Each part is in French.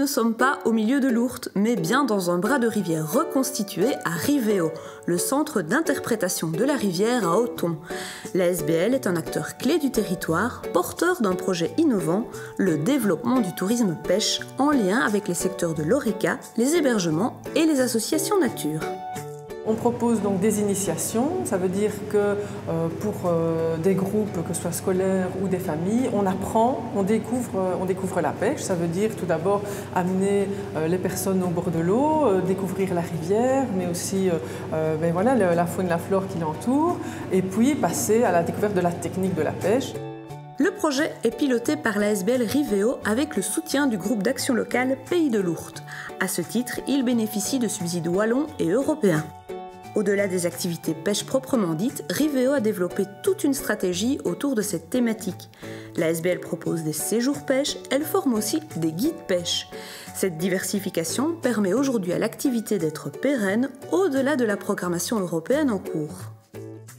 ne sommes pas au milieu de l'Ourthe, mais bien dans un bras de rivière reconstitué à Riveo, le centre d'interprétation de la rivière à Othon. La SBL est un acteur clé du territoire, porteur d'un projet innovant, le développement du tourisme pêche, en lien avec les secteurs de l'ORECA, les hébergements et les associations nature. On propose donc des initiations, ça veut dire que pour des groupes, que ce soit scolaires ou des familles, on apprend, on découvre la pêche. Ça veut dire tout d'abord amener les personnes au bord de l'eau, découvrir la rivière, mais aussi voilà, la faune et la flore qui l'entoure, et puis passer à la découverte de la technique de la pêche. Le projet est piloté par la SBL Riveo avec le soutien du groupe d'action locale Pays de l'Ourthe. À ce titre, il bénéficie de subsides wallons et européens. Au-delà des activités pêche proprement dites, Riveo a développé toute une stratégie autour de cette thématique. La SBL propose des séjours pêche, elle forme aussi des guides pêche. Cette diversification permet aujourd'hui à l'activité d'être pérenne au-delà de la programmation européenne en cours.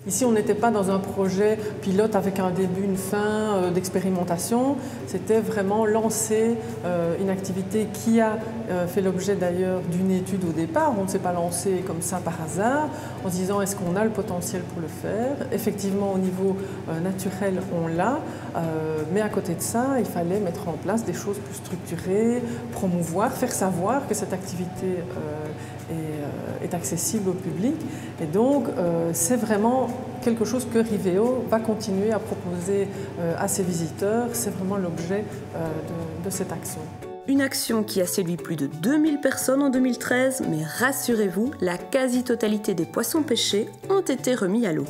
Ici, on n'était pas dans un projet pilote avec un début, une fin d'expérimentation. C'était vraiment lancer une activité qui a fait l'objet d'ailleurs d'une étude au départ. On ne s'est pas lancé comme ça par hasard en se disant est-ce qu'on a le potentiel pour le faire. Effectivement, au niveau naturel, on l'a. Mais à côté de ça, il fallait mettre en place des choses plus structurées, promouvoir, faire savoir que cette activité est accessible au public. Et donc, c'est vraiment quelque chose que Riveo va continuer à proposer à ses visiteurs. C'est vraiment l'objet de cette action. Une action qui a séduit plus de 2000 personnes en 2013, mais rassurez-vous, la quasi-totalité des poissons pêchés ont été remis à l'eau.